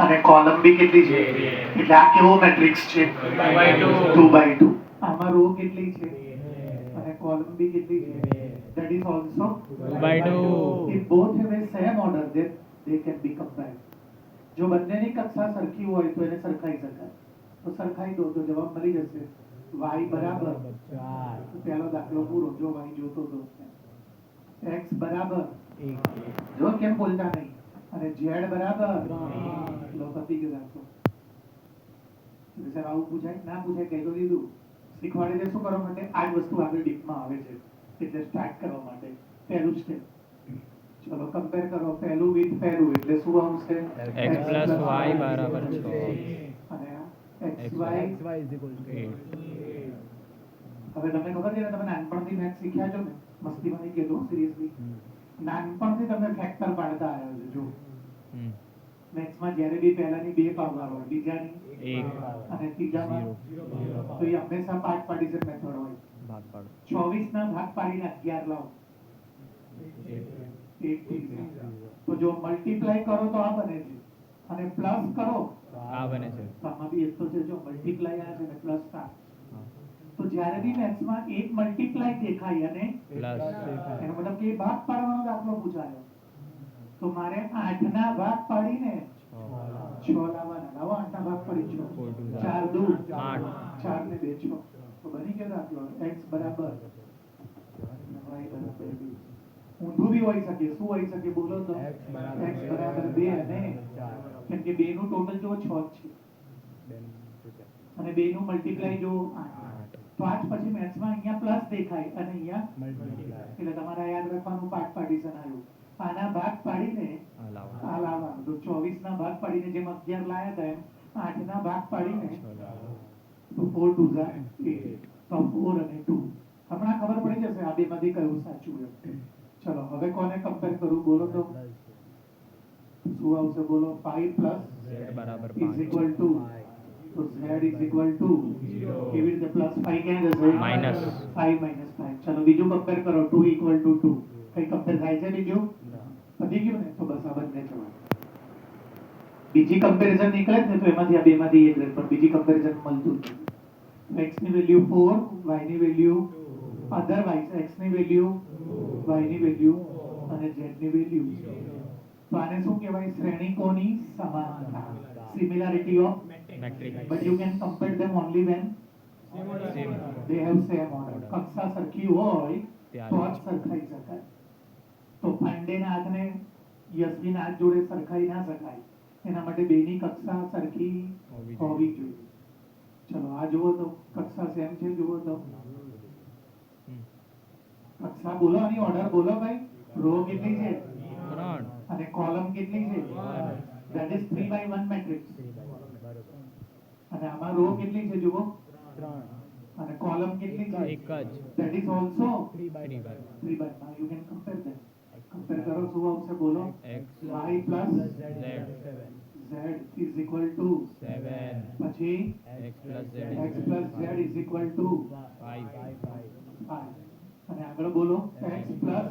અને કોલમ બી કેટલી છે એટલે આ કેવો મેટ્રિક્સ છે 2/2 આમાં રો કેટલી છે અને કોલમ બી કેટલી છે that is also 2/2 if both have a same order then they can be compared જો બંનેની કક્ષા સરખી હોય તો એને સરખાઈ શકાય તો સરખાઈ દો તો જવાબ મળી જશે y બરાબર 4 તો પહેલો દાખલો પૂરો જો y જોતો તો x બરાબર જો કેમ બોલતા નહીં અને z બરાબર લો પતી ગયો દાખલો સર આવું પૂછાય ના પૂછાય કહી તો દીધું શીખવાડી દે શું કરવા માટે આ જ વસ્તુ આગળ ડીપમાં આવે છે એટલે સ્ટાર્ટ કરવા માટે પહેલું સ્ટેપ ચલો કમ્પેર કરો પહેલું વિથ પહેલું એટલે શું આવશે x plus y બરાબર 6 અને આ xy હવે તમને ખબર છે ને તમે નાનપણથી મેથ્સ શીખ્યા છો ને મસ્તીમાં નહીં કહેતો સિરિયસલી નાનપણથી તમે ફેક્ટર પાડતા આવ્યા છો જો મેથ્સમાં જ્યારે બી પહેલાની બે પાડવા હોય બીજાની 1 અને ત્રીજામાં તો એ હંમેશા પાર્ટ પાર્ટીશન મેથડ હોય ભાગ પાડો 24 ના ભાગ પાડીને 11 લાવો 1 તો જો મલ્ટીપ્લાય કરો તો આ બને છે અને પ્લસ કરો આ બને છે તો આમાં બી એક તો છે જો મલ્ટીપ્લાય આ છે ને પ્લસ આ તો જ્યારે બી મેથ્સમાં એક મલ્ટીપ્લાય દેખાય અને પ્લસ એનો મતલબ કે ભાગ પાડવાનો દાખલો પૂછાયો તો મારે 8 ના ભાગ પાડીને 6 લાવવાના લાવો 8 ના ભાગ પડી 6 4 2 8 4 ને 2 6 તો બની ગયો દાખલો x બરાબર y બરાબર 2 ઊંધું બી હોઈ શકે શું હોઈ શકે બોલો તો x બરાબર 2 અને કેમ કે 2 નું ટોટલ જો 6 છે અને 2 નું મલ્ટીપ્લાય જો 8 તો આજ પછી મેથ્સમાં અહીંયા પ્લસ દેખાય અને અહીંયા મલ્ટીપ્લાય એટલે તમારે યાદ રાખવાનું પાર્ટ પાર્ટીશન આવ્યું આના ભાગ પાડીને આ લાવવાનું તો 24 ના ભાગ પાડીને જેમ 11 લાયા હતા એમ 8 ના ભાગ પાડીને તો 4 2 8 તો 4 અને 2 હમણાં ખબર પડી જશે આ બેમાંથી કયું સાચું એમ ચલો હવે કોને કમ્પેર કરું બોલો તો શું આવશે બોલો 5 પ્લસ z બરાબર is 5 equal to તો z is equal to 0 કેવી રીતે પ્લસ 5 ક્યાં જશે માઈનસ 5 minus 5 ચલો બીજું કમ્પેર કરો 2 equal to 2 કઈ કમ્પેર થાય છે બીજું પતી ગયું ને તો બસ આ બંને જવાબ બીજી કમ્પેરિઝન નીકળે ને તો એમાંથી આ બેમાંથી એક રહે પણ બીજી કમ્પેરિઝન મળતું x ની વેલ્યુ 4 y ની વેલ્યુ અધરવાઇઝ x ની વેલ્યુ y ની વેલ્યુ અને z ની વેલ્યુ તો આને શું કહેવાય શ્રેણીકોની સમાનતા similarity of matrix but you can compare them only when they have same order કક્ષા સરખી હોય તો જ સરખાઈ શકાય તો પાંડેના હાથને યશવીના હાથ જોડે સરખાઈ ના શકાય એના માટે બેની કક્ષા સરખી હોવી જોઈએ ચલો આ જુઓ તો કક્ષા સેમ છે જુઓ તો કક્ષા બોલો આની ઓર્ડર બોલો ભાઈ રો કેટલી છે 3 અને કોલમ કેટલી છે that is 3/1 matrix અને આમાં રો કેટલી છે જુઓ 3 અને કોલમ કેટલી છે એક જ that is also 3/2 3/1 now you can compare them compare કરો શું આવશે બોલો x y plus z z is equal to 7 પછી x plus z x plus z is equal to 5 5 અને આગળ બોલો x plus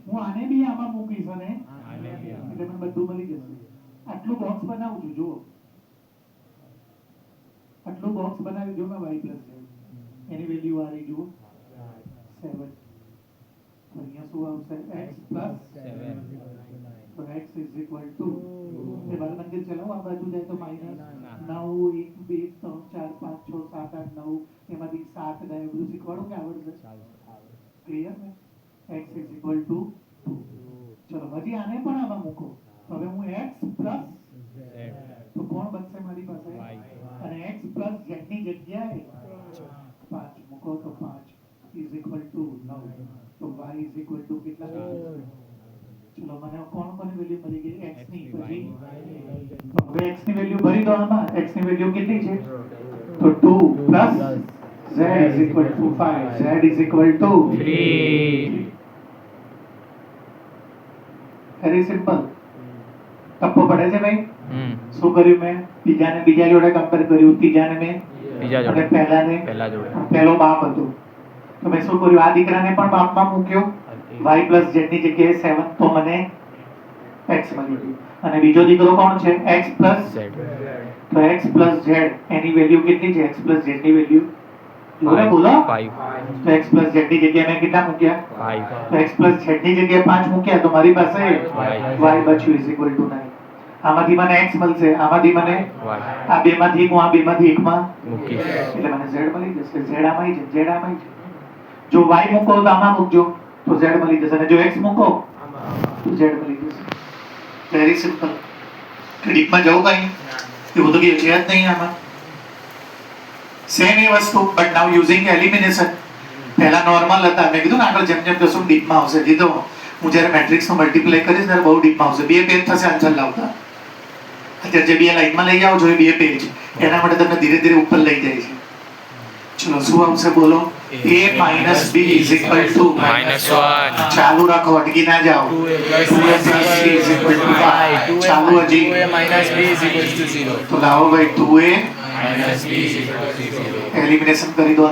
હું આને બી આમાં મૂકીશ અને એટલે મને બધું મળી જશે આટલું બોક્સ બનાવું છું જુઓ આટલું બોક્સ બનાવી જો મેં y plus z એની વેલ્યુ આ રહી જુઓ 7 તો અહીંયા શું આવશે x plus 7 તો x is equal to એ બાર મંદિર ચલાવો આ બાજુ જાય તો માઈનસ 9 1 2 3 4 5 6 7 8 9 એમાંથી 7 જાય બધું શીખવાડું કે આવડશે ક્લિયર ને x is equal to 2 ચલો હજી આને પણ આમાં મૂકો તો હવે હું x plus z તો કોણ બનશે મારી પાસે y અને x plus z ની જગ્યાએ 5 મૂકો તો 5 is equal to 9 તો y is equal to કેટલા ચલો મને કોણ કોની વેલ્યુ મળી ગઈ x ની પછી તો હવે x ની વેલ્યુ ભરી દો આમાં x ની વેલ્યુ કેટલી છે તો 2 plus z is equal to 5 z is equal to 3 very simple ટપ્પો પડે છે ભાઈ શું હમ કર્યું મેં બીજાને બીજા જોડે કમ્પેર કર્યું ત્રીજાને મેં બીજા અને જોડે પહેલાને પહેલા જોડે પહેલો બાપ હતો તો મેં શું કર્યું આ દીકરાને પણ બાપમાં મૂક્યો y plus z ની જગ્યાએ 7 તો મને x મળી ગયું. અને બીજો દીકરો કોણ છે? x plus Z. તો x પ્લસ z એની વેલ્યુ કેટલી છે? x પ્લસ z ની વેલ્યુ જોડે બોલો. 5. તો x પ્લસ z ની જગ્યાએ મેં કેટલા મૂક્યા? 5. તો x પ્લસ z ની જગ્યાએ 5 મૂક્યા તો મારી પાસે Y. y બચ્યું ઇઝ ઇક્વલ ટુ 9. આમાંથી મને x મળશે, આમાંથી મને Y. આ બેમાંથી હું આ બેમાંથી એકમાં મૂકીશ. એટલે મને z મળી જશે. z આમાં છે, z આમાં છે. જો y મૂકો તો આમાં મૂકજો તો z મળી જશે, અને જો x મૂકો તો z મળી જશે. Very simple. ડીપમાં જવું કઈ એવું તો કઈ છે જ નહીં આમાં. સેમ એ વસ્તુ બટ નાઉ યુઝિંગ એલિમિનેશન. પહેલા નોર્મલ હતા, મેં કીધું ને આગળ જેમ જેમ જશું ડીપમાં આવશે. કીધું હું જ્યારે મેટ્રિક્સનો મલ્ટીપ્લાય કરીશ ત્યારે બહુ ડીપમાં આવશે. બે પેજ થશે આન્સર લાવતા. અત્યારે જે બે લાઈનમાં લઈ જાઓ છો એ બે પેજ, એના માટે તમને ધીરે ધીરે ઉપર લઈ જાય છે. ચલો શું આવશે બોલો? a minus b is equal to -1. ચાલુ રાખો, અટકી ના જાઓ. 2a plus c is equal to 5. ચાલુ હજી. 2a minus b is equals to 0. તો લાવો ભાઈ 2a Minus b is equal to 0. Elimination કરી દો.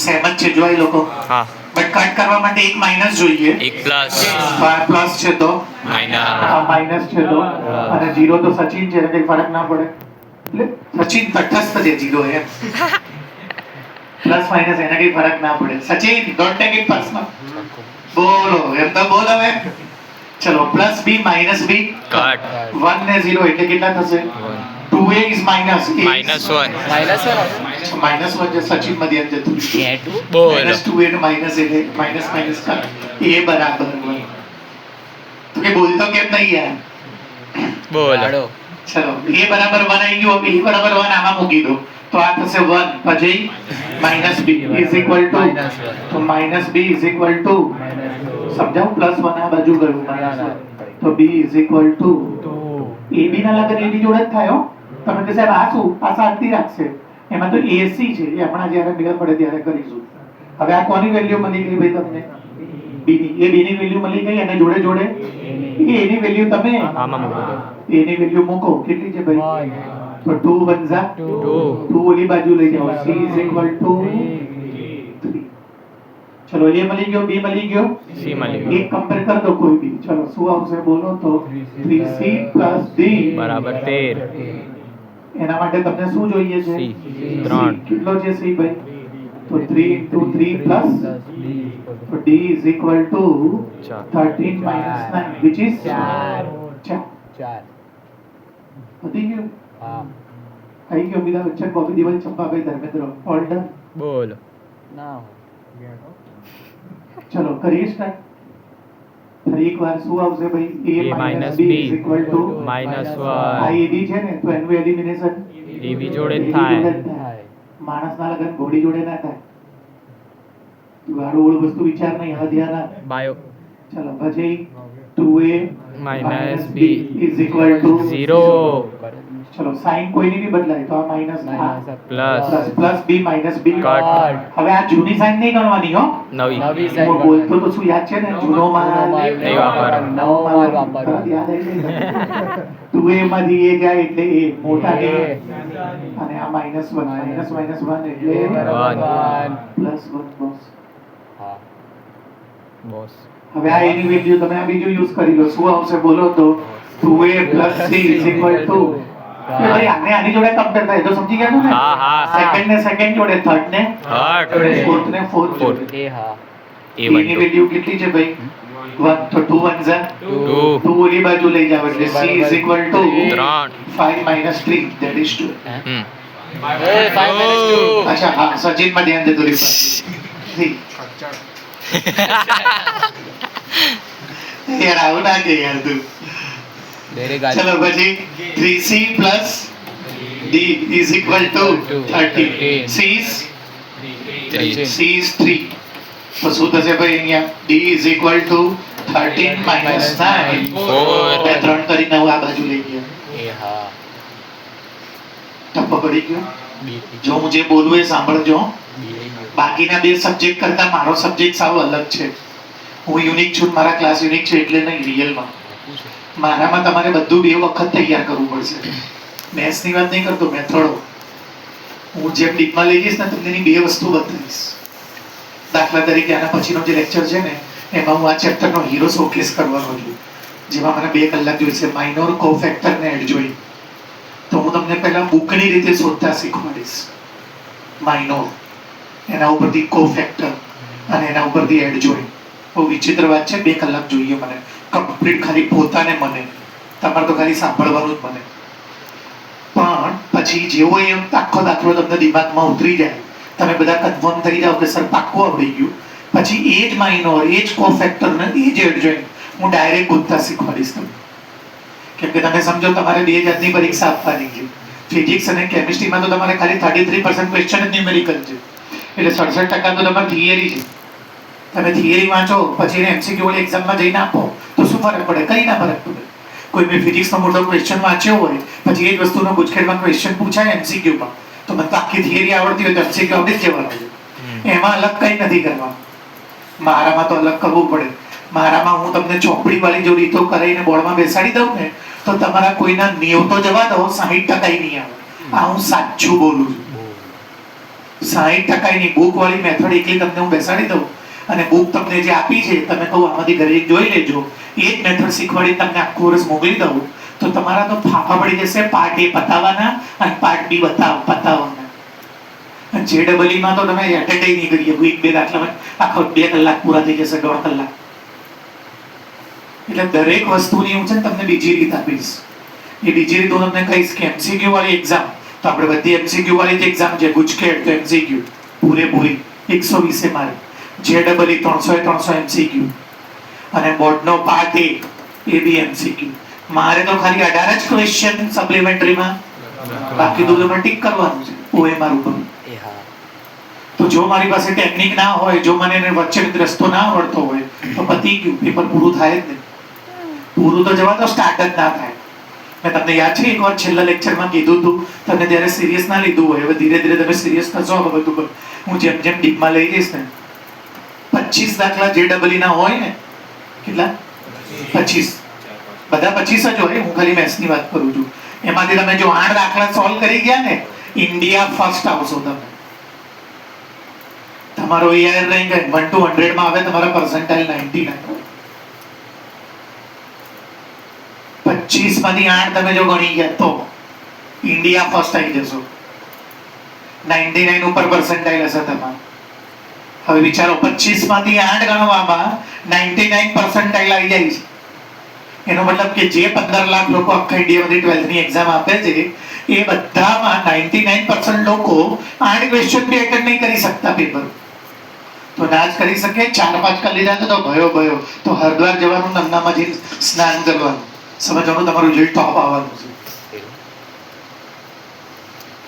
સેમ જ છે જો એ લોકો, હા. બટ કટ કરવા માટે એક માઇનસ જોઈએ. 1 પ્લસ તો આ પ્લસ છે તો માઇનસ. આ માઇનસ છે તો, અને 0 તો સચિન છે એટલે કઈ ફરક ના પડે. એટલે સચિન તટસ્થ છે 0 એમ. પ્લસ માઇનસ એને કઈ ફરક ના પડે. Sachin don't take it personal. બોલો એમ તો બોલ હવે. ચલો plus b minus b cut. 1 ને 0 એટલે કેટલા થશે? 2a is minus a -1. Minus 1. minus 1 જે સચિન માં ધ્યાન જતું બોલો. minus 2a ને minus એટલે minus minus કર a બરાબર 1. તો કે બોલતો કેમ નહીં યાર? બોલો. ચલો a બરાબર 1 આવી ગયો. b બરાબર 1 આમાં મૂકી દો તો આ થશે 1 પછી minus b is equal to Minus 1. તો minus b is equal to સમજાવું પ્લસ 1 આ બાજુ ગયું minus 1 તો b is equal to ab ના લગન ab જોડે જ થાય હો. તમે કે સાહેબ આ શું? આ શાંતિ રાખશે. એમાં તો ac છે એ હમણાં જ્યારે મેળ પડે ત્યારે કરીશું. હવે આ કોની વેલ્યુ મળી ગઈ ભાઈ તમને? b ની. એ b ની વેલ્યુ મળી ગઈ અને જોડે જોડે a ની વેલ્યુ તમે આમાં મૂકો. a ની વેલ્યુ મૂકો. કેટલી છે ભાઈ? તો 2 બનશે. 2. 2 ઓલી બાજુ લઈ જાઓ. c is equal to 3. ચલો a મળી ગયો, b મળી ગયો. C મળી ગયું. એક કમ્પેર કર દો કોઈ બી. ચલો શું આવશે બોલો તો? 3c d બરાબર 13. એના માટે તમને શું જોઈએ છે? C. C. 3. કેટલો છે c ભાઈ? તો 3 into 3 plus તો d is equal to 13 minus 9 which is 4. પતી ગયું? આવી ગયો. બીજા વચ્ચે કોપી દિવાલ ચંપા ભાઈ ધર્મેન્દ્ર ઓર્ડર. બોલો. ચલો કરીએ સ્ટાર્ટ. ફરી એકવાર શું આવશે ભાઈ? A a minus minus b b is equal to -1. આ ab છે ને તો એનું એલિમિનેશન AB જોડે જ થાય. માણસના લગન ઘોડી જોડે ના થાય. વાળું ઓળું વસ્તુ વિચાર નહીં. હવે ધ્યાન આપ. બાયો. ચલો પછી 2a minus b is equal to 0. ચલો સાઈન કોઈની બી બદલાય તો આ minus plus plus b minus b cut. હવે આ જૂની સાઈન નહીં ગણવાની હો. નવી. હું બોલતો તો શું યાદ છે ને? જૂનો માલ નહીં વાપરવાનો. નવો માલ વાપરવાનો. તરત યાદ આવી જાય. 2a માંથી a જાય એટલે a મોટા a અને આ -1 -1 એટલે +1 બોસ. બોસ. હવે આ એની વેલ્યુ તમે આ બીજું યુઝ કરી લો. શું આવશે બોલો તો? 2a + c is equal to કે ભાઈ આને આની જોડે કમ્પેર થાય તો સમજી ગયા છો ને? હા, હા. સેકન્ડ ને સેકન્ડ જોડે, થર્ડ ને થર્ડ. ફોર્થ ને ફોર્થ જોડે. A1 એની વેલ્યુ કેટલી છે ભાઈ? 1 તો 2 1 ઝા 2. 2 ઓલી બાજુ લઈ જાવ એટલે c is equal to 3. 5 minus 3 that is 2. Hmm. 5 minus 2. અચ્છા હા સચિન માં ધ્યાન દેતો રહી. યાર આવું ના કે યાર તું. ચલો પછી 3c plus d is equal to 13. c is 3. તો શું થશે ભાઈ અહીંયા? d is equal to 13 minus 9. 4. બે 3 કરીને હું આ બાજુ લઈ ગયા. ટપ્પો પડી ગયો. જો હું જે બોલું એ સાંભળજો. બાકીના બે સબ્જેક્ટ કરતા મારો સબ્જેક્ટ સાવ અલગ છે. હું યુનિક છું, મારા ક્લાસ યુનિક છે એટલે નહીં, રિયલમાં મારામાં તમારે બધું બે વખત તૈયાર કરવું પડશે. મેથ્સની વાત નહીં કરતો, મેથડો. હું જેમ ડીપમાં લઈ જઈશ ને તમને એની બે વસ્તુ બતાવીશ. દાખલા તરીકે આના પછીનો જે લેક્ચર છે ને એમાં હું આ ચેપ્ટરનો હીરો શોકેસ કરવાનો છું. જેમાં મને 2 કલાક જોઈશે. માઇનોર કોફેક્ટર ને એડજોઇન્ટ. તો હું તમને પહેલા બુકની રીતે શોધતા શીખવાડીશ. માઇનોર, એના ઉપરથી કોફેક્ટર અને એના ઉપરથી એડજોઇન્ટ. બહુ વિચિત્ર વાત છે, 2 કલાક જોઈએ મને કમ્પ્લીટ, ખાલી પોતાને મને. તમારે તો ખાલી સાંભળવાનું જ મને. પણ પછી જેવો એ આખો દાખલો તમને દિમાગમાં ઉતરી જાય, તમે બધા કન્ફર્મ થઈ જાઓ કે સર પાક્કું આવડી ગયું, પછી એ જ માઇનોર, એ જ કોફેક્ટર ને એ જ એડજોઇન્ટ હું ડાયરેક્ટ ગોતતા શીખવાડીશ તમને. કેમ કે તમે સમજો તમારે 2 જાતની પરીક્ષા આપવાની છે. ફિઝિક્સ અને કેમિસ્ટ્રીમાં તો તમારે ખાલી 33% ક્વેશ્ચન જ ન્યુમેરિકલ છે, એટલે 67% તો તમારે થિયરી છે. તમે થિયરી વાંચો પછી એને એમસીક્યુ વાળી એક્ઝામમાં જઈને આપો તો શું ફરક પડે? કંઈ ના ફરક પડે. કોઈ મેં ફિઝિક્સનો મોટો ક્વેશ્ચન વાંચ્યો હોય, પછી એ જ વસ્તુનો ગુજકેટમાં ક્વેશ્ચન પૂછાય એમસીક્યુમાં, તો મને તો આખી થિયરી આવડતી હોય તો એમસીક્યુ આવડી જ જવાનું છે. એમાં અલગ કંઈ નથી કરવાનું. મારામાં તો અલગ કરવું પડે. મારામાં હું તમને ચોપડી વાળી જો રીતો કરાવીને બોર્ડમાં બેસાડી દઉં ને, તો તમારા કોઈના 90 તો જવા દો, 60% નહીં આવે. આ હું સાચું બોલું છું. 60% ની બુક વાળી મેથડ એકલી તમને હું બેસાડી દઉં અને બુક તમને જે આપી છે તમે કહું આમાંથી ઘરે એક જોઈ લેજો, એ જ મેથડ શીખવાડી તમને આખું વર્ષ મોકલી દઉં, તો તમારા તો ફાફા પડી જશે. પાર્ટ A પતાવવાના અને પાર્ટ B પતાવવાના. અને JEE તો તમે એટેન્ડ નહીં કરી શકો. 1-2 દાખલામાં આખો 2 કલાક પૂરા થઈ જશે, 1.5 કલાક. એટલે દરેક વસ્તુની હું છે ને તમને બીજી રીત આપીશ. એ બીજી રીત હું તમને કહીશ કે એમસીક્યુ વાળી એક્ઝામ તો આપણે બધી એમસીક્યુ વાળી જ એક્ઝામ છે. ગુજકેટ તો એમસીક્યુ પૂરેપૂરી 120 મારે. JEE 300 એમસીક્યુ અને બોર્ડનો part A A B MCQ. મારે તો ખાલી 18 જ ક્વેશ્ચન સપ્લિમેન્ટરીમાં, બાકી તો તમારે ટીક કરવાનું છે OMR ઉપર. તો જો મારી પાસે ટેકનિક ના હોય, જો મને એને વચ્ચે રસ્તો ના આવડતો હોય, તો પતી ગયું, પેપર પૂરું થાય જ નહીં. પૂરું તો જવા તો સ્ટાર્ટ જ ના થાય. મેં તમને યાદ છે એકવાર છેલ્લા લેક્ચરમાં કીધું હતું, તમને ત્યારે સિરિયસ ના લીધું હોય. હવે ધીરે ધીરે તમે સિરિયસ થશો આ બધું પર. હું જેમ જેમ ડીપમાં લઈ જઈશ ને, 25 દાખલા JEE ના હોય ને, કેટલા? 25. બધા 25 જ હોય. હું ખાલી મેથ્સની વાત કરું છું. એમાંથી તમે જો 8 દાખલા સોલ્વ કરી ગયા ને, ઇન્ડિયા ફર્સ્ટ આવશો તમે. તમારો AIR રેન્ક 1 to 100 માં આવે, તમારા પર્સન્ટાઇલ 99. 25 માંથી 8 તમે જો ગણી ગયા તો ઇન્ડિયા ફર્સ્ટ આવી જશો. 99 ઉપર પર્સન્ટાઇલ હશે તમારો. હવે વિચારો 25 માંથી 8 ગણવામાં 99 પર્સન્ટાઇલ આવી જાય છે. એનો મતલબ કે જે 15 લાખ લોકો આખા ઇન્ડિયામાંથી 12th ની એક્ઝામ આપે છે, એ બધામાં 99% લોકો 8 ક્વેશ્ચન બી એટેન્ડ નહીં કરી શકતા પેપર. તો ના જ કરી શકે. 4-5 કરી લીધા તો ભયો તો હરદ્વાર જવાનું, નંદામાં જઈને સ્નાન કરવાનું, સમજવાનું તમારું રિઝલ્ટ ટોપ આવવાનું છે.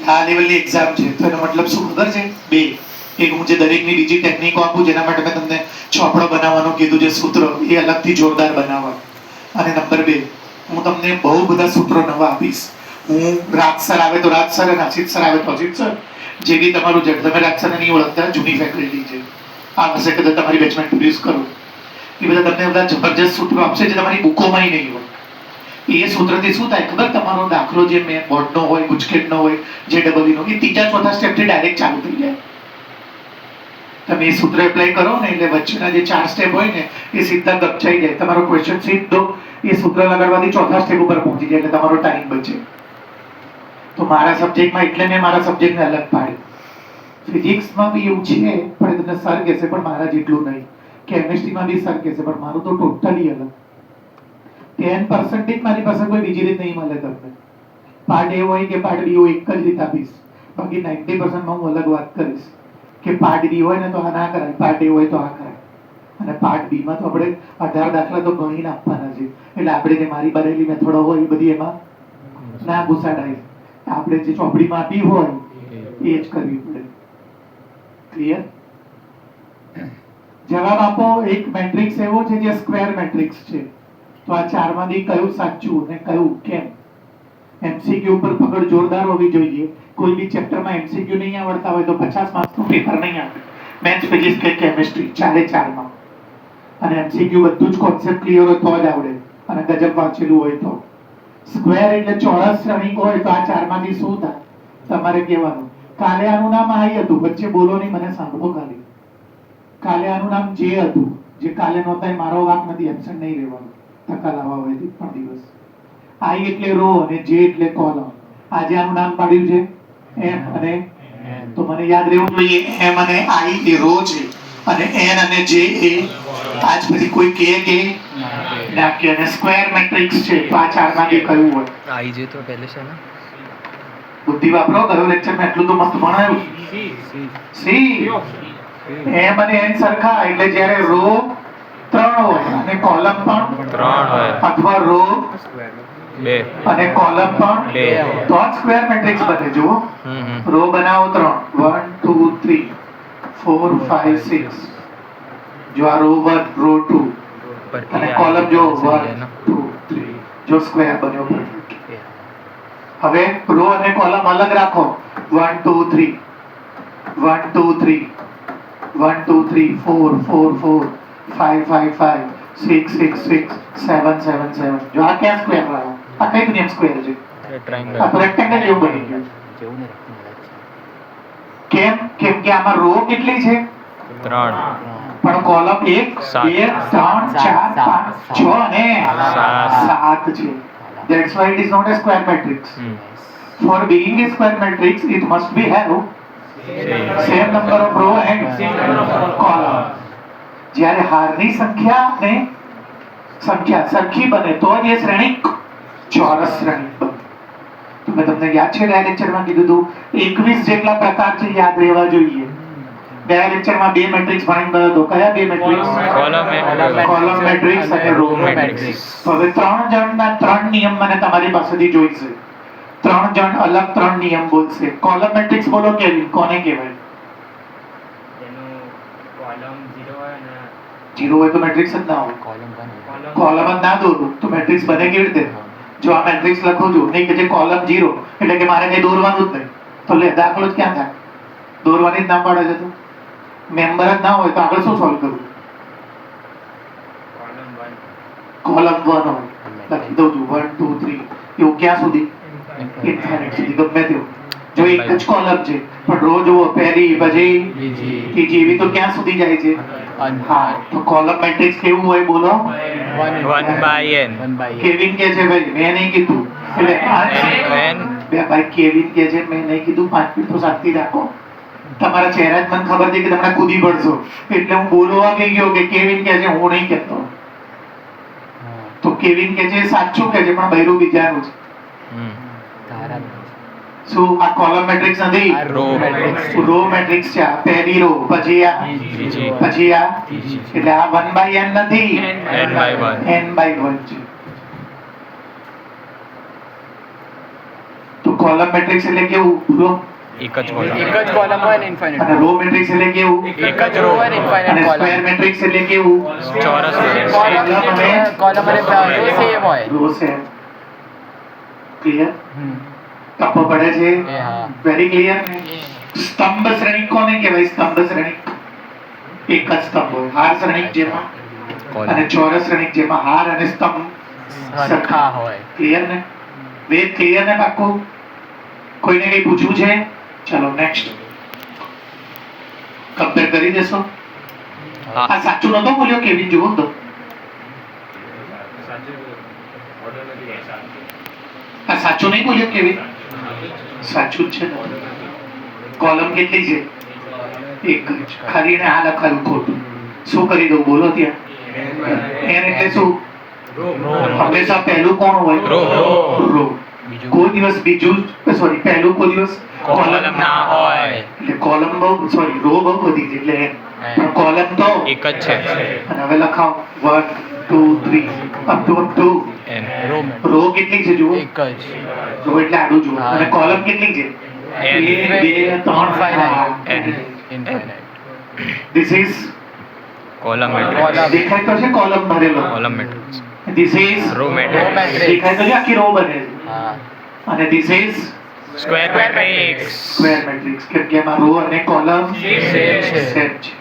આ લેવલની એક્ઝામ છે. તો એનો મતલબ શું ખબર છે? 2. એક હું જે દરેકની બીજી ટેકનિકો આપું, જેના માટે મેં તમને ચોપડો બનાવવાનું કીધું, જે સૂત્ર એ અલગથી જોરદાર બનાવવા. અને નંબર 2, હું તમને બહુ બધા સૂત્રો નવા આપીશ. હું રાજસર આવે તો રાજસર અને અસિતસર આવે તો અસિતસર. જે બી તમારું તમે રાજસર નહીં ઓળખતા, જૂની ફેકલ્ટી છે, આ હશે કદાચ તમારી બેચમેન્ટ પ્રોડ્યુસ કરો, એ બધા તમને બધા જબરજસ્ત સૂત્રો આપશે જે તમારી બુકોમાં નહીં હોય. એ સૂત્રથી શું થાય ખબર? તમારો દાખલો જે મેં બોર્ડનો હોય, ગુજકેટનો હોય, JEE નો, એ 3-4 સ્ટેપથી ડાયરેક્ટ ચાલુ થઈ જાય. તમે એ સૂત્ર એપ્લાય કરો ને, એટલે વચ્ચેના જે 4 સ્ટેપ હોય ને, એ સીધા ગપચાઈ જાય. તમારો ક્વેશ્ચન સીધો એ સૂત્ર લગાડવાથી 4થા સ્ટેપ ઉપર પહોંચી જાય, એટલે તમારો ટાઈમ બચે. તો મારા સબ્જેક્ટમાં એટલે મેં મારા સબ્જેક્ટને અલગ પાડ્યું. ફિઝિક્સમાં બી એવું છે, પણ તમને સર કહેશે પણ મારા જેટલું નહીં. કેમિસ્ટ્રીમાં બી સર કહેશે, પણ મારું તો ટોટલી અલગ. 10% મારી પાસે કોઈ બીજી રીત નહીં મળે તમને. પાર્ટ A હોય કે પાર્ટ B હોય, એક જ રીત આપીશ. બાકી 90% માં હું અલગ વાત કરીશ કે પાર્ટ B હોય ને તો આ ના કરાય, પાર્ટ A હોય તો આ કરાય. અને પાર્ટ B માં તો આપણે 18 દાખલા તો ગણીને આપવાના છે. એટલે આપણે જે મારી બનેલી મેથડો હોય એ બધી એમાં ના ઘુસાડાય. આપણે જે ચોપડીમાં આપી હોય એ જ કરવી પડે. ક્લિયર? જવાબ આપો. એક મેટ્રિક્સ એવો છે જે સ્ક્વેર મેટ્રિક્સ છે. તો આ 4 માંથી કયું સાચું ને કયું કેમ? એમસીક્યુ ઉપર પકડ જોરદાર હોવી જોઈએ. કોઈ બી ચેપ્ટરમાં એમસીક્યુ નહીં આવડતા હોય તો 50 માર્ક્સનું પેપર નહીં આવે. મેથ્સ, ફિઝિક્સ કે કેમિસ્ટ્રી 4 માં. અને એમસીક્યુ બધું જ કોન્સેપ્ટ ક્લિયર હોય તો જ આવડે, અને ગજબ વાંચેલું હોય તો. સ્ક્વેર એટલે ચોરસ શ્રેણિક હોય તો આ 4 માંથી શું થાય? તમારે કહેવાનું. કાલે આનું નામ આઈ હતું, વચ્ચે બોલો નહીં, મને સાંભળો ખાલી. કાલે આનું નામ જે હતું, જે કાલે નહોતા, મારો વાક નથી, એબ્સન્ટ નહીં રહેવાનું. ધક્કા લાવવા હોય તે 3 દિવસ. I એટલે રો અને J એટલે કોલમ. આજે આનું નામ પાડ્યું છે M અને તો મને યાદ રહેવું જોઈએ M અને I એ રો છે અને N અને J એ આજ પછી કોઈ કે ના કે અને સ્ક્વેર મેટ્રિક્સ છે તો આ ચાર માંથી કયું હોય? आई जे तो पहले से ना બુદ્ધિ વાપરો. કયો લેક્ચર મેં એટલું તો મસ્ત ભણાવ્યું. સી M અને N સરખા એટલે જ્યારે રો 3 હોય અને કોલમ પણ 3 હોય અથવા રો 2 અને કોલમ પણ બે. તો આ સ્ક્વેર મેટ્રિક્સ બને. જુઓ રો બનાવો 3 1 2 3 4 5 6 જો આ રો 1 રો 2 पर અને AI કોલમ જો से है 1 ना 2 3 જો સ્ક્વેર બન્યો perfect. હવે રો અને કોલમ અલગ રાખો 1 2 3 1 2 3 1 2 3 4 4 4 5 5 5 6 6 6 7 7 7 જો આ ક્યાં સ્ક્વેર રહ્યો? આ કઈ દુનિયામાં સ્ક્વેર છે? આ ટ્રાયંગલ તો રેક્ટેંગલ જેવું બની ગયું. जेवू ने रखने वाला કેમ? કેમ કે આમાં રો કેટલી છે? 3 પણ કોલમ 1 સાત. 2 3 4 5 6 અને સાત. 7 છે. That's why it is not a square matrix. For being a square matrix, it must be have same number of row and column. જ્યારે હારની સંખ્યા અને સંખ્યા સરખી બને તો જ એ શ્રેણિક ચોરસ શ્રેણિક બને. તો મેં તમને યાદ છે ગયા લેક્ચરમાં કીધું હતું 21 જેટલા પ્રકાર છે, યાદ રહેવા જોઈએ. ગયા લેક્ચરમાં બે મેટ્રિક્સ ભણી ગયો હતો. કયા બે મેટ્રિક્સ? કોલમ મેટ્રિક્સ અને રો મેટ્રિક્સ. હવે 3 જણના 3 નિયમ મને તમારી પાસેથી જોઈશે. 3 જણ અલગ 3 નિયમ બોલશે. કોલમ મેટ્રિક્સ બોલો કેવી કોને કહેવાય? કોલમ 0 હોય અને 0 હોય તો મેટ્રિક્સ જ ના હોય. कॉलम 1 કોલમ જ ના દોરું તો મેટ્રિક્સ બને કેવી રીતે? જો આ મેટ્રિક્સ લખું છું નહીં કે જે કોલમ 0 એટલે કે મારે કઈ દોરવાનું જ નહીં, તો લે દાખલો જ ક્યાં થાય? દોરવાની જ ના પાડે છે. તો મેમ્બર જ ના હોય તો આગળ શું સોલ્વ કરવું? કોલમ 1 કોલમ 1 હોય લખી દઉં છું 1 2 3 એવું ક્યાં સુધી? ઇન્ફાઇનાઇટ સુધી ગમે તેવું. જો એક જ કોલમ છે પણ રો જુઓ પહેલી પછી ત્રીજી એવી તો ક્યાં સુધી જાય છે? હા, તો કોલમ મેટ્રિક્સ કેવું હોય બોલો? 1 by n કેવિન કે છે ભાઈ, મેં નહીં કીધું. એટલે n બે ભાઈ કેવિન કે છે મેં નહીં કીધું. 5 મિનિટ તો શાંતિ રાખો. તમારા ચહેરા જ મને ખબર છે કે તમે કૂદી પડશો એટલે હું બોલવા ગઈ ગયો કે કેવિન કે છે, હું નહીં કહેતો. તો કેવિન કે છે સાચું કે છે પણ બૈરું બીજાનું છે. तारा શું આ કોલમ મેટ્રિક્સ નથી? રો રો મેટ્રિક્સ છે. આ પહેલી રો પછી આ ત્રીજી પછી આ એટલે આ 1 by n નથી, n by 1 n by 1 છે. તો કોલમ મેટ્રિક્સ એટલે કેવું? રો એક જ કોલમ एक ज कॉलम है इनफाइनाइट અને રો મેટ્રિક્સ એટલે કેવું? एक ज रो है અને इनफाइनाइट સ્ક્વેર कॉलम મેટ્રિક્સ એટલે કેવું? ચોરસ कॉलम અને रो सेम હોય રો સેમ. ક્લિયર? ટપ્પો પડે છે? એ હા વેરી ક્લિયર. સ્તંભ શ્રેણિક કોને કહેવાય? સ્તંભ શ્રેણિક એક જ સ્તંભ હોય. હાર શ્રેણિક જેમાં અને ચોરસ શ્રેણિક જેમાં હાર અને સ્તંભ સરખા હોય ક્લિયર ને? વેદ ક્લિયર ને પાક્કું? કોઈને કઈ પૂછવું છે? ચલો નેક્સ્ટ કમ્પેર કરી દેશો. આ સાચું નતો બોલ્યો કેવિન? જુઓ તો આ સાચું નહીં બોલ્યો કેવિન? સાચું જ છે ને. કોલમ કેટલી છે? એક જ. ખાલી એને આ લખાયું ખોટું. શું કરી દઉં બોલો ત્યાં? એન એટલે શું? હંમેશા પહેલું કોણ હોય? રો. કોઈ દિવસ બીજું સોરી પહેલું કોઈ દિવસ કોલમ ના હોય. એટલે કોલમ બહુ સોરી રો બહુ બધી છે એટલે n. પણ કોલમ તો એક જ છે અને હવે લખાવ 1 2 3 અપ ટુ n रो में રો કેટલી છે જુઓ? एक ज રો એટલે આડું જુઓ. હા. અને કોલમ કેટલી છે? n 2 3 n infinite This is column matrix દેખાય તો છે કોલમ ભરેલો. Column matrix This is row matrix દેખાય તો છે આખી રો બને છે. हाँ અને this is square matrix square matrix કેમ કે એમાં રો અને કોલમ Same છે. સેમ છે.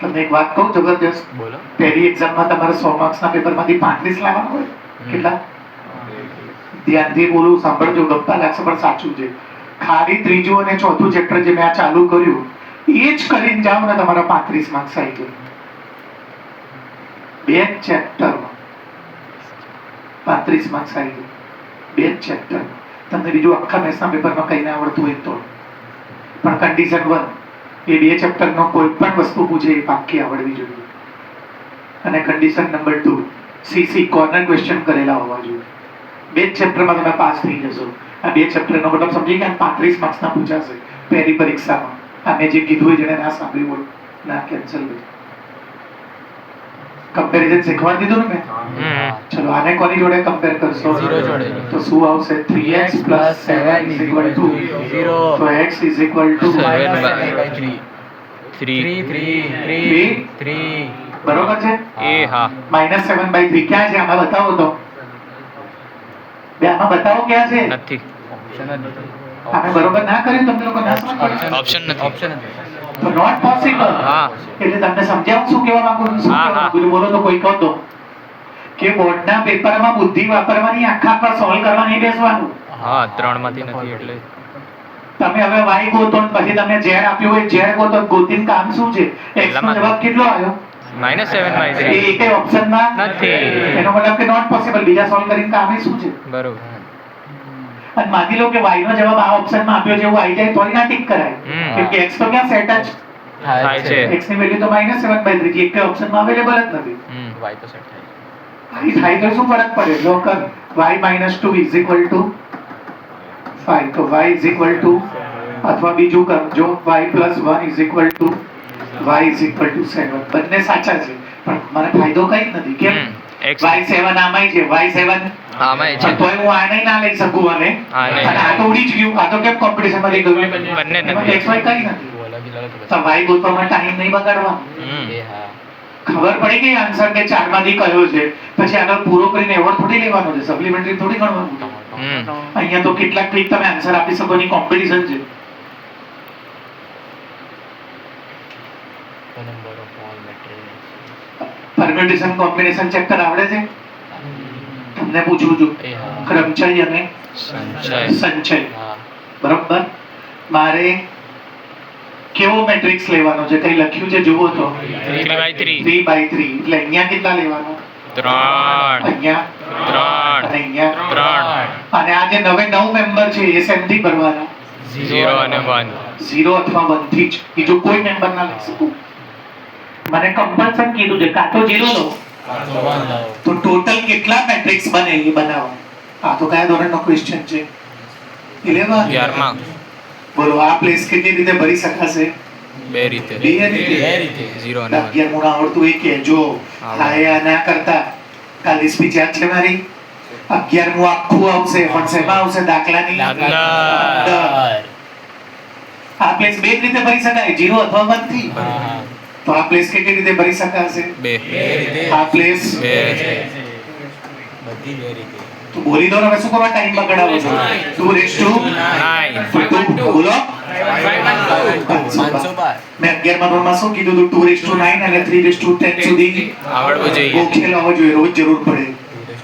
તમને એક વાત કહું જબરદસ્ત. बोलो પહેલી એક્ઝામમાં તમારે 100 માર્ક્સના પેપરમાંથી 35 લાવવાના હોય. કેટલા? ધ્યાનથી બોલું, સાંભળજો, ગપ્પા લાગશે પણ સાચું છે. ખાલી ત્રીજું અને ચોથું ચેપ્ટર જે મેં આ ચાલુ કર્યું એ જ કરીને જાઓ ને તમારા 35 માર્ક્સ આવી જાય. બે જ ચેપ્ટરમાં 35 માર્ક્સ આવી ગયા. બે જ ચેપ્ટર. તમને બીજું આખા મેથ્સના પેપરમાં કંઈ ના આવડતું હોય તો પણ કન્ડિશન 1 એ બે ચેપ્ટરનો કોઈ પણ વસ્તુ પૂછે એ પાક્કી આવડવી જોઈએ. અને condition number 2 CC corner question કરેલા હોવા જોઈએ. બે જ ચેપ્ટરમાં તમે પાસ થઈ જશો. આ બે ચેપ્ટરનો મતલબ સમજી ગયા. 35 માર્ક્સના પૂછાશે પહેલી પરીક્ષામાં. આ મેં જે કીધું હોય જેને ના સાંભળ્યું હોય ના કેન્સલ હોય. કમ્પેરિઝન શીખવાડી દીધું ને મેં. ચલો આને કોની જોડે કમ્પેર કરશો? 0 જોડે. તો શું આવશે? 3x + 7 = 0. તો x = -7/3. 3 3 બરોબર છે? એ હા -7/3 ક્યાં છે? આમાં બતાવો તો. બે આમાં બતાવો ક્યાં છે? નથી આમે બરોબર ના કર્યું તમને લોકો ના સમજ પડી? ઓપ્શન નથી ઓપ્શન તો નોટ પોસિબલ. હા એટલે તમને સમજાવું શું કહેવા માંગુ છું? શું હા, કહેવા હા. માંગુ છું? બોલો તો કોઈ કહો તો. કે બોર્ડના પેપરમાં બુદ્ધિ વાપરવાની, આખા પર સોલ્વ કરવા નહીં બેસવાનું. હા 3 માંથી નથી એટલે તમે હવે y ગોતો ને પછી તમને z આપ્યું હોય z ગોતો. ગોતીને કામ શું છે? x નો જવાબ કેટલો આવ્યો? -7/3 એ એકે ઓપ્શનમાં નથી. એનો મતલબ કે નોટ પોસિબલ. બીજા સોલ્વ કરીને કામ શું છે? બરોબર અને માની લો કે y નો જવાબ આ ઓપ્શનમાં આપ્યો છે એવું આવી જાય તો ના ટીક કરાય. કેમ કે x તો ક્યાં સેટ જ થાય છે. x ની વેલ્યુ તો -7/3 છે. એકે ઓપ્શનમાં અવેલેબલ જ નથી. y તો સેટ થાય. અહીં થાય તો શું ફરક પડે? લો કર y - 2 = 5. તો y = અથવા બીજું કર જો y + 1 = y = 7. બંને સાચા છે પણ મને ફાયદો કઈ જ નથી. કેમ? x y7 આમાંય છે. y7 આમાંય છે. તોય હું આને ના લઈ શકું અને આને. અને આ તો ઉડી જ ગયું. આ તો કેમ કોમ્પિટિશન માં લઈ ગયું? બંને એમાં નથી. x y કઈ નથી. वो अलग ही लगा તો y ગોતવામાં ટાઈમ નહીં બગાડવાનો. ये हाँ ખબર પડી ગઈ આન્સર કે 4 માંથી કયો છે. પછી આગળ પૂરો કરીને એવોર્ડ થોડી લેવાનો છે. સપ્લિમેન્ટરી થોડી ગણવાનું છે. અહીંયા તો કેટલાક ક્લિક તમે આન્સર આપી શકો ની કોમ્પિટિશન છે. the number of all materials permutation combination check કર આવડે છે? તમને પૂછું છું. ये हाँ ક્રમચય અને સંચય સંચય. हाँ બરાબર. મારે કેવો મેટ્રિક્સ લેવાનો છે? કઈ લખ્યું છે જુઓ તો. 3/3 3/3 એટલે અહીંયા કેટલા લેવાનો? 3 અહીંયા 3 અને અહીંયા 3 અને આ જે નવે 9 મેમ્બર છે એ શેનથી ભરવાના? 0 અને 1 0 અથવા 1 થી જ. બીજો કોઈ મેમ્બર ના લઈ શકું. મને કમ્પલસન કીધું છે કાં તો 0 લો તો ટોટલ કેટલા મેટ્રિક્સ બને એ બનાવો. આ તો કયા ધોરણનો ક્વેશ્ચન છે? 11. 11માં બોલો આ પ્લેસ કેટલી રીતે ભરી શકાશે? બે રીતે બે રીતે. 0 અને 1 11 મું આવડતું એ કહેજો. હાયા ના કરતા. કાલે સ્પીચ યાદ છે મારી? 11 મું આખું આવશે પણ શેમાં આવશે? દાખલાની દાખલા. અંદર. આ પ્લેસ બે જ રીતે ભરી શકાય 0 અથવા 1 થી. हाँ તો આ પ્લેસ કેટલી રીતે ભરી શકાશે? બે આ પ્લેસ બે बद्दी वेरी थी તો બોલી દો ને. હવે શું કરવા ટાઈમ બગાડાવો છો? 2:9. 9 બોલો 500 बार મેં 11 માં ધોરણમાં શું કીધું હતું? 2:9 અને 3:10 સુધી આવડવું જોઈએ. ગોખેલ આવવો જોઈએ. રોજ જરૂર પડે.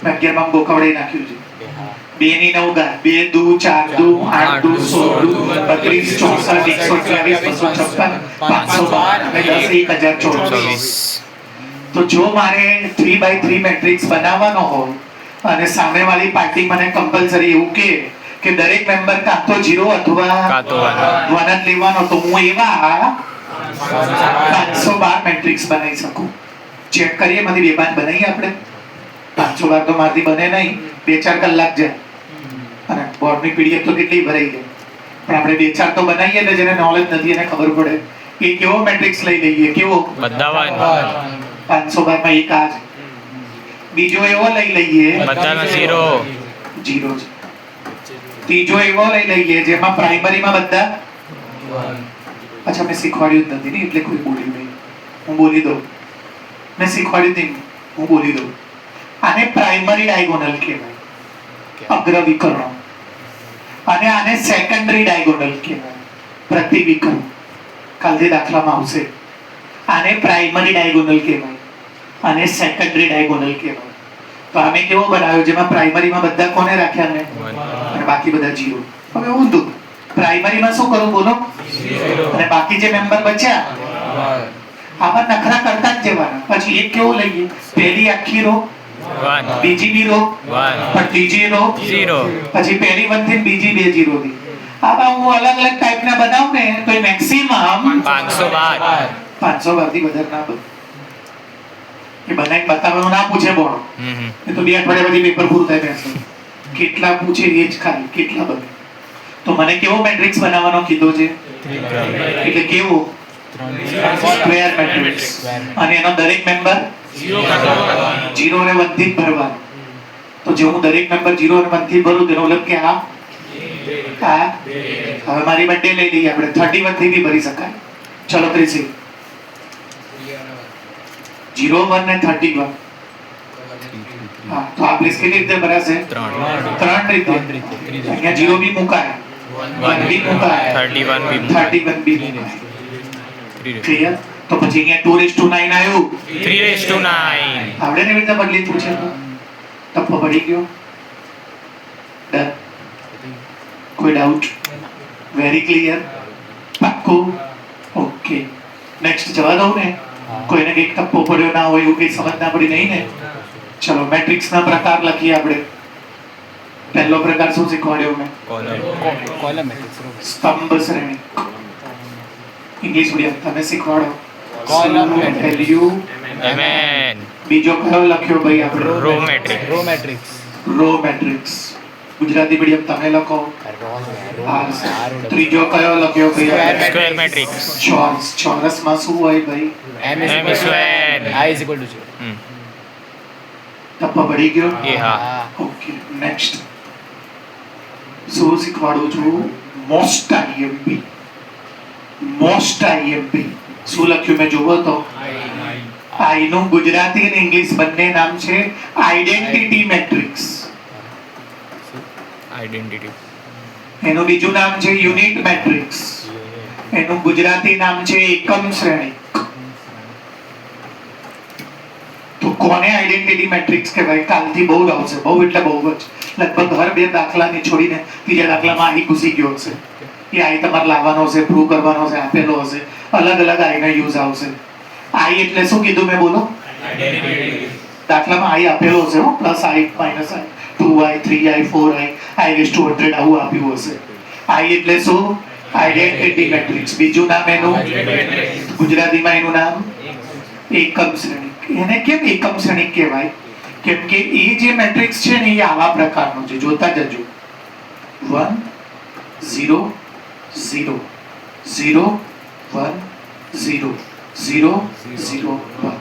મેં 11 માં ગોખાવડાઈ નાખ્યું છે. ये 2 हाँ ની 9 ઘાત 2 દુ 4 દુ 8 દુ 16 દુ 32 64 124 512 અને 10,024. 24 તો જો મારે 3/3 મેટ્રિક્સ બનાવવાનો હોય અને સામેવાળી પાર્ટી મને કમ્પલસરી એવું કે દરેક મેમ્બર કાં તો 0 અથવા કાં તો 1 1 જ લેવાનો તો હું એવા 512 મેટ્રિક્સ બનાવી શકું. ચેક કરીએ માંથી 2-5 બનાવીએ આપણે. 512 તો મારથી બને નહીં. 2-4 કલાક જાય અને બોર્ડની પીડીએફ તો કેટલી ભરાઈ ગઈ. પણ આપણે 2-4 તો બનાવીએ ને જેને નોલેજ નથી એને ખબર પડે એ કેવો મેટ્રિક્સ લઈ લઈએ. કેવો? બધા 512 માં એક આ છે. બીજો એવો લઈ લઈએ બધામાં 0 0 છે. ત્રીજો એવો લઈ લઈએ જેમાં પ્રાઇમરીમાં બધા અચ્છા મેં શીખવાડ્યું જ નથી ને એટલે કોઈ બોલ્યું નહીં. હું બોલી દઉં. મેં શીખવાડ્યું નહીં હું બોલી દઉં. આને પ્રાઇમરી ડાયગોનલ કહેવાય. અગ્રવિકર્ણ. અને આને સેકન્ડરી ડાયગોનલ કહેવાય. પ્રતિવિકર્ણ. કાલથી દાખલામાં આવશે. આને પ્રાઇમરી ડાયગોનલ કહેવાય અને સેકન્ડરી ડાયગોનલ કહેવાય. તો આમે કેવો બનાવ્યો જેમાં પ્રાઇમરીમાં બધા કોને રાખ્યા ને અને બાકી બધા 0. હવે ઊંધું. પ્રાઇમરીમાં શું કરું બોલો? અને બાકી જે મેમ્બર બચ્યા આમાં નખરા કરતા જ જવાના. પછી એક કેવો લઈએ, પહેલી આખી રો, 1 બીજી બી રો, 1 પણ ત્રીજી રો 0 પછી પહેલી 1 થી બીજી 2 0 થી. આમાં હું અલગ અલગ ટાઈપના બનાવું ને તો એ મેક્સિમમ 512 512 થી વધારે ના બને. એ બનાવીને બતાવવાનું ના પૂછે બોલો, એ તો 2 અઠવાડિયા પછી પેપર પૂરું થાય બેસો. કેટલા પૂછે એ જ ખાલી કેટલા બને. તો મને કેવો મેટ્રિક્સ બનાવવાનો કીધો છે, એટલે કેવો સ્ક્વેર મેટ્રિક્સ, અને એનો દરેક મેમ્બર 0 અને 1 થી ભરવાનો. તો જો હું દરેક મેમ્બર 0 અને 1 થી ભરું તેનો મતલબ કે આ હવે મારી બર્થડે લઈ લઈએ આપણે, 31 થી બી ભરી શકાય. ચલો 30 0 1 ને 31. હા તો આ પ્લીઝ કેવી રીતે ભરાશે? 3 રીતે. અહીંયા 0 બી મુકાય, 1 બી મુકાય, 31 બી મુકાય. ક્લિયર? તો પછી અહીંયા 2:9 આવ્યું, 3:9 આવડે ને રીતે બદલી પૂછે તો ટપ્પો પડી ગયો. ડન? કોઈ ડાઉટ? Very clear? પાક્કું? ઓકે. નેક્સ્ટ જવા દઉં ને? કોઈને કંઈક ટપ્પો પડ્યો ના હોય એવું કંઈ સમજ ના પડી નહીં ને? ચલો મેટ્રિક્સના પ્રકાર લખીએ આપણે. પહેલો પ્રકાર શું શીખવાડ્યો મેં? Column matrix. સ્તંભ શ્રેણી. ઇંગ્લિશ મીડિયમ તમે શીખવાડો. Column matrix. વેલ્યુ. એમેન બીજો કયો લખ્યો ભાઈ આપણે? Row matrix row matrix. Row matrix. Gujarati medium તમે લખો. ત્રીજો કયો લખ્યો ભાઈ? સ્ક્વેર મેટ્રિક્સ ચોરસ. ચોરસમાં શું હોય ભાઈ? M M square. I is equal to 0. ટપ્પો પડી ગયો? એ હા ઓકે. નેક્સ્ટ શું શીખવાડું છું? Most IMP. મોસ્ટ આઈએમપી શું લખ્યું મેં જોવો તો? આઈ નું ગુજરાતી અને ઇંગ્લિશ બંને નામ છે આઈડેન્ટિટી મેટ્રિક્સ. આઈડેન્ટિટી એનું બીજું નામ છે યુનિટ મેટ્રિક્સ. એનું ગુજરાતી નામ છે એકમ શ્રેણી. તો કોને આઈડેન્ટિટી મેટ્રિક્સ કહેવાય? કાલથી બહુ આવશે, બહુ એટલે બહુ જ. લગભગ હર 2 દાખલાની છોડીને ત્રીજા દાખલામાં આઈ ઘૂસી ગયો હશે. એ આઈ તમારે લાવવાનો હશે, પ્રૂવ કરવાનો હશે, આપેલો હશે. અલગ અલગ આઈનો યુઝ આવશે. આઈ એટલે શું કીધું મેં બોલો? દાખલામાં આઈ આપેલો હશે હો, પ્લસ આઈ માઇનસ આઈ, 2i 3i 4i i/100 આવું આપ્યું હશે. આઈ એટલે શું? Identity matrix. બીજું નામ એનું ગુજરાતીમાં એનું નામ એકમ શ્રેણી. એને કેમ એકમ શ્રેણી કહેવાય? કેમ કે એ જે મેટ્રિક્સ છે ને એ આવા પ્રકારનો છે, જોતા જજો. 1 0 0 0 1 0 0 0 1.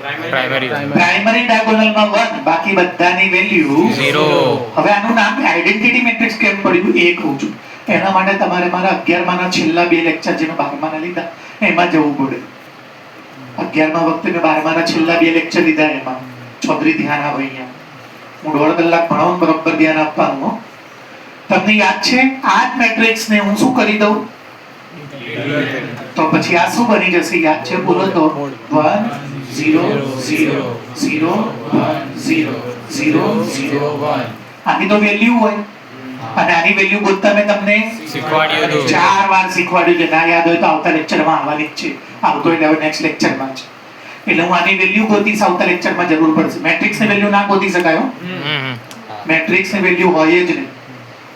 પ્રાઇમરી પ્રાઇમરી ડાયગોનલમાં 1, બાકી બધાની વેલ્યુ 0. હવે આનું નામ આઈડેન્ટિટી મેટ્રિક્સ કેમ પડ્યું એ કહું છું. એના માટે તમારે મારા 11માના છેલ્લા 2 લેક્ચર જે મેં 12માના લીધા એમાં જવું પડે. 11મા વખતે મેં 12માના છેલ્લા 2 લેક્ચર લીધા, એમાં ચૌધરી ધ્યાન આવે અહીંયા. હું 1.5 કલાક ભણાવું, બરોબર ધ્યાન આપવાનું હો. તમને યાદ છે આ જ મેટ્રિક્સ ને હું શું કરી દઉં તો પછી આ શું બની જશે? યાદ છે? બોલો તો. 1 0 0 0 1 0 0 0 1. આની તો વેલ્યુ હોય, અને આની વેલ્યુ ગોતતા મેં તમને શીખવાડ્યું હતું. 4 વાર શીખવાડ્યું છે. ના યાદ હોય તો આવતા લેક્ચરમાં આવવાની જ છે. આવતો એટલે હવે નેક્સ્ટ લેક્ચરમાં છે. એટલે હું આની વેલ્યુ ગોતીશ, આવતા લેક્ચરમાં જરૂર પડશે. મેટ્રિક્સની વેલ્યુ ના ગોતી શકાય હો. મેટ્રિક્સની વેલ્યુ હોય જ નહીં.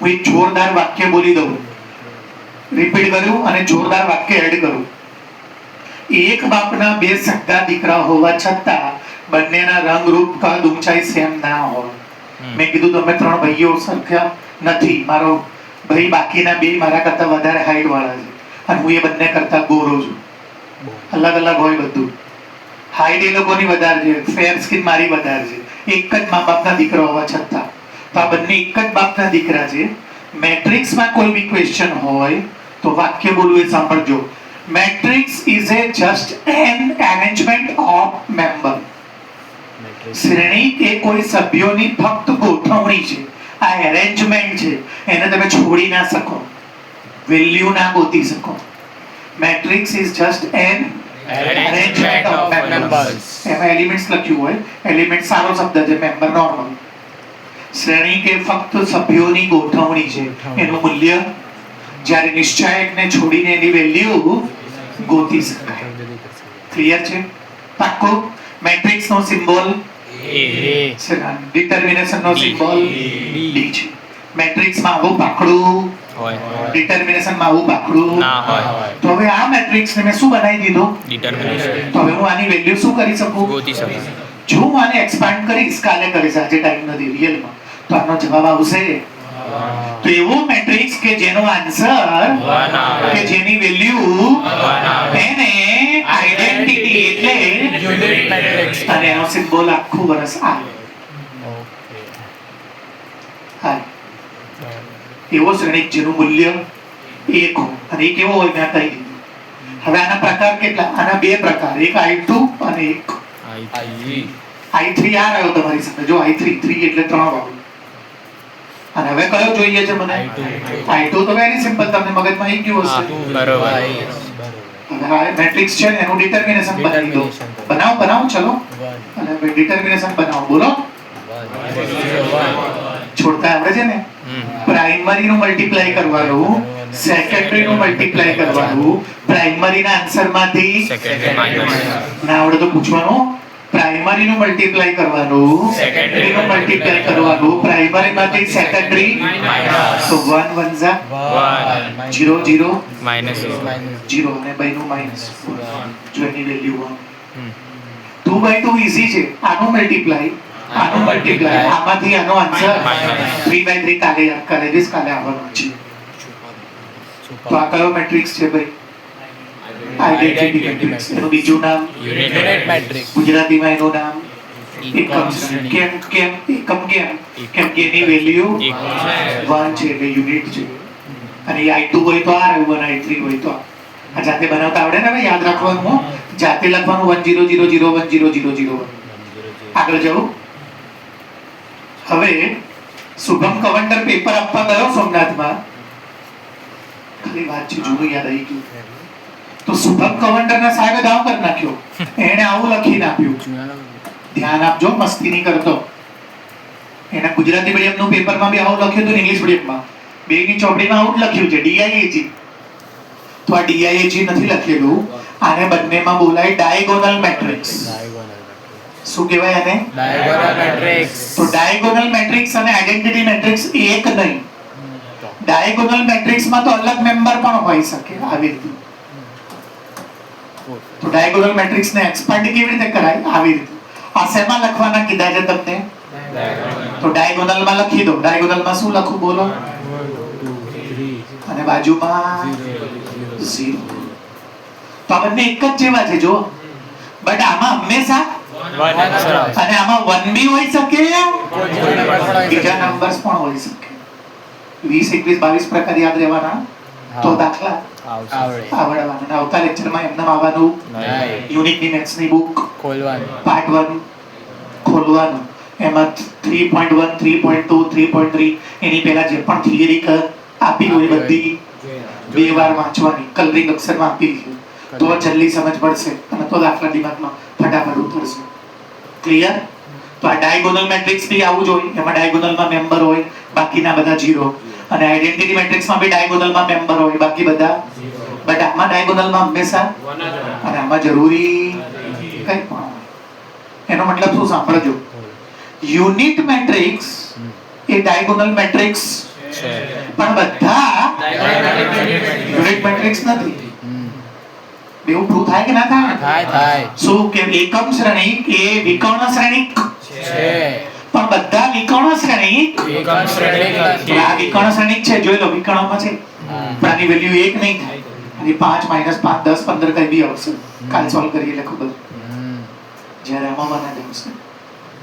હું એક જોરદાર વાક્ય બોલી દઉં, રિપીટ કર્યું અને જોરદાર વાક્ય એડ કરું. એક બાપના 2 સગા દીકરા હોવા છતાં બંનેના રંગ રૂપ કદ ઊંચાઈ સેમ ના હોય. મેં કીધું તમે 3 ભાઈઓ સરખા નથી. મારો ભાઈ બાકીના 2 મારા કરતા વધારે હાઈટ વાળા છે, અને હું એ બંને કરતા ગોરો છું. અલગ અલગ હોય બધું. હાઈટ એ લોકોની વધારે છે, ફેર સ્કિન મારી વધારે છે. એક જ મા બાપના દીકરા હોવા છતાં. તો આ બંને એક જ બાપના દીકરા છે. મેટ્રિક્સમાં કોઈ બી ક્વેશ્ચન હોય તો વાક્ય બોલવું એ સાંભળજો. Matrix is a just an arrangement of member. શ્રેણી એ કોઈ સભ્યોની ફક્ત ગોઠવણી છે. આ અરેન્જમેન્ટ છે, એને તમે છોડી ના શકો, વેલ્યુ ના ગોતી શકો. Matrix is just an arrangement of members. એમાં એલિમેન્ટ્સ લખ્યું હોય, એલિમેન્ટ સારો શબ્દ છે, મેમ્બર નોર્મલ. શ્રેણી કે ફક્ત સભ્યોની ગોઠવણી છે, એનું મૂલ્ય જ્યારે નિશ્ચાયકને છોડીને એની વેલ્યુ ગોતી શકાય. ક્લિયર છે? પાક્કું? મેટ્રિક્સ નો સિમ્બોલ A. છે, ડિટર્મિનેશન નો સિમ્બોલ D છે. મેટ્રિક્સ માં આવું પાકડું, હોય. ડિટર્મિનેશન માં આવું પાકડું. ના હોય. તો હવે આ મેટ્રિક્સ ને મેં શું બનાવી દીધું? Determination. તો હવે હું આની વેલ્યુ શું કરી શકું? ગોતી શકો. જો હું આને એક્સપાન્ડ કરીશ, કાલે કરીશ, આજે ટાઈમ નથી રિયલમાં, તો આનો જવાબ આવશે. તો એવો મેટ્રિક્સ કે જેનો આન્સર One આવે. કે જેની વેલ્યુ One આવે. એને આઈડેન્ટિટી એટલે યુનિટ મેટ્રિક્સ. અને એનો સિમ્બોલ આખું વર્ષ આવે. ઓકે. હા, એવો શ્રેણિક જેનું મૂલ્ય 1 હોય, અને એ કેવો હોય મેં કહી દીધું. હવે આના પ્રકાર કેટલા? આના બે પ્રકાર, એક I2 અને એક આઈ. I3. આ રહ્યો તમારી સામે, જો I3 3 એટલે 3 વાળું. અને હવે કયો જોઈએ છે મને? I2 તો વેરી સિમ્પલ, તમને મગજમાં આવી ગયું હશે. બરોબર. હવે આ મેટ્રિક્સ છે ને એનું ડિટર્મિનેશન બનાવી દો. બનાવો ચલો. અને હવે ડિટર્મિનેશન બનાવો, બોલો. છોડતા આવડે છે ને? પ્રાઇમરી નું મલ્ટીપ્લાય કરવાનું, સેકન્ડરી નું મલ્ટીપ્લાય કરવાનું, પ્રાઇમરી ના આન્સર માંથી Secondary minus. ના આવડે તો પૂછવાનું. પ્રાઇમરી નું મલ્ટીપ્લાય કરવાનું, સેકન્ડરી નું મલ્ટીપ્લાય કરવાનું, પ્રાઇમરી માંથી સેકન્ડરી Minus. તો 1 1 જા 1. 0 0 Minus. 0 અને 2 નું માઈનસ. જો એની વેલ્યુ 1. હમ. 2 by 2 ઈઝી છે. આનું મલ્ટીપ્લાય, આનું મલ્ટીપ્લાય, આમાંથી આનો આન્સર Minus. 3 by 3 કાલે યાદ કરે છે, કાલે આવવાનું છે. તો આ કયો મેટ્રિક્સ છે ભાઈ? Identity matrix. એનું બીજું નામ Unit યુનિટ મેટ્રિક્સ. ગુજરાતીમાં એનું નામ એકમ શ્રેણી. કેમ એકમ કેમ? કેમ કે એની વેલ્યુ એક. 1 છે એટલે યુનિટ છે. અને એ I2 હોય તો આ રહ્યું, અને I3 હોય તો આ જાતે બનાવતા આવડે ને? હવે યાદ રાખવાનું હો. જાતે લખવાનું 1 0 0 0 1 0 0 0 1. આગળ જવું. હવે શુભમ કવંડર પેપર આપવા ગયો સોમનાથમાં. ખાલી વાત છે, જૂનું યાદ આવી ગયું. તો શુભમ કવંડર ના સાહેબે દાવ કરી નાખ્યો. એને આવું લખીને આપ્યું. ધ્યાન આપજો, મસ્તી નહીં કરતો. એના ગુજરાતી મીડિયમનું પેપરમાં બી આવું લખ્યું હતું, ઇંગ્લિશ મીડિયમમાં બેની ચોપડીમાં આવું જ લખ્યું છે, DIAG. તો આ DIAG નથી લખેલું, આને બંનેમાં બોલાય ડાયગોનલ મેટ્રિક્સ. શું કહેવાય આને? Diagonal matrix. તો ડાયગોનલ મેટ્રિક્સ અને આઇડેન્ટિટી મેટ્રિક્સ એક નહીં. ડાયગોનલ મેટ્રિક્સમાં તો અલગ મેમ્બર પણ હોઈ શકે, આવી રીતે. તો ડાયગોનલ મેટ્રિક્સને એક્સપાન્ડ કેવી રીતે કરાય? આવી રીતે. આ શેમાં લખવાના કીધા છે તમને? તો ડાયગોનલમાં લખી દો. ડાયગોનલમાં શું લખું બોલો? 2 3 અને બાજુમાં 0. તો આ બંને એક જ જેવા છે જો, બટ આમાં હંમેશા અને આમાં 1 બી હોઈ શકે, બીજા નંબર્સ પણ હોઈ શકે. 20 21 22 પ્રકાર યાદ રહેવાના. તો દાખલા આવડવાના. આવતા લેક્ચરમાં એમને આવવાનું. યુનિટની મેથ્સની બુક ખોલવાનું. પાર્ટ 1 ખોલવાનું. એમાં 3.1 3.2 3.3 એની પહેલા જે પણ થિયરી આપી હોય બધી બે વાર વાંચવાની. કલરિંગ અક્ષરમાં આપી છે તો જલ્દી સમજ પડશે અને તો દાખલા દિમાગમાં ફટાફટ ઉતરશે. ક્લિયર? તો આ ડાયગોનલ મેટ્રિક્સ બી આવું જ હોય. એમાં ડાયગોનલમાં મેમ્બર હોય, બાકીના બધા 0. અને આઇડેન્ટિટી મેટ્રિક્સમાં બી ડાયગોનલમાં મેમ્બર હોય, બાકી બધા બટ આમાં ડાયગોનલમાં હંમેશા અને આમાં જરૂરી કંઈ પણ હોય. એનો મતલબ શું સાંભળજો. યુનિટ મેટ્રિક્સ એ ડાયગોનલ મેટ્રિક્સ પણ બધા યુનિટ મેટ્રિક્સ નથી. બેવું પ્રૂવ થાય કે ના થાય? થાય. શું કે એકમ શ્રેણિક એ વિકર્ણ શ્રેણિક છે. પણ બધા વિકર્ણ શ્રેણિક એકમ શ્રેણિક નથી. આ વિકર્ણ શ્રેણિક છે, જોઈ લો વિકર્ણમાં છે, પણ આની વેલ્યુ 1 નહીં થાય. આની 5 -5 10 15 કઈ બી આવશે. કાલ સોલ્વ કરીએ એટલે ખબર જ્યારે આમાં બના જશે.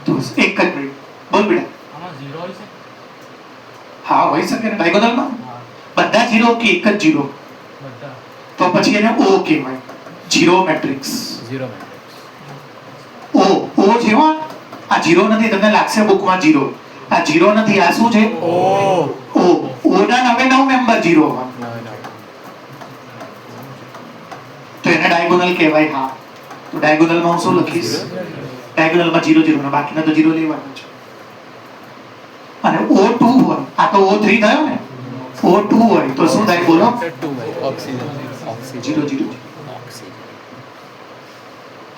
તો એક જ મિનિટ બોલ બેટા. આમાં 0 હોય છે? હા હોઈ શકે ને. ડાયગોનલમાં બધા 0 કે એક જ 0? બધા. તો પછી એને O કહેવાય, 0 મેટ્રિક્સ. 0 મેટ્રિક્સ. O છે હો. આ 0 નથી, તમને લાગશે બુકમાં 0. આ 0 નથી, આ શું છે? O ના 9 મેમ્બર 0 હોય તો એને ડાયગોનલ કહેવાય. હા, તો ડાયગોનલમાં હું શું લખીશ? ડાયગોનલમાં 0 0 અને બાકીના તો 0 લેવાના છે. અને O2 હોય, આ તો O3 થયો ને. O2 હોય તો શું થાય બોલો? ઓક્સિજન. ઓક્સિજન. 0 0.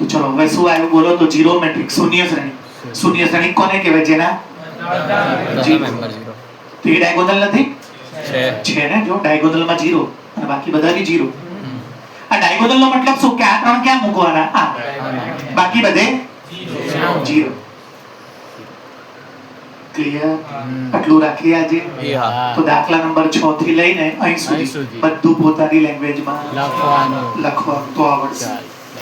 તો ચલો હવે શું આવ્યું બોલો તો જીરો મેટ્રિક્સ શૂન્ય શ્રેણી. શૂન્ય શ્રેણી કોને કહેવાય જેના બધા મેમ્બર 0 તો એ ડાયગોનલ નથી છે. છે ને જો ડાયગોનલ માં જીરો અને બાકી બધા બી જીરો. આ ડાયગોનલ નો મતલબ શું કે આ ત્રણ ક્યાં મૂકવાના આ બાકી બધે જીરો. ક્લિયર? આટલું રાખીએ આજે. હા તો દાખલા નંબર 6 થી લઈને અહીં સુધી સુધી. બધું પોતાની લેંગ્વેજમાં લખવાનું લખવાનું તો આવડશે.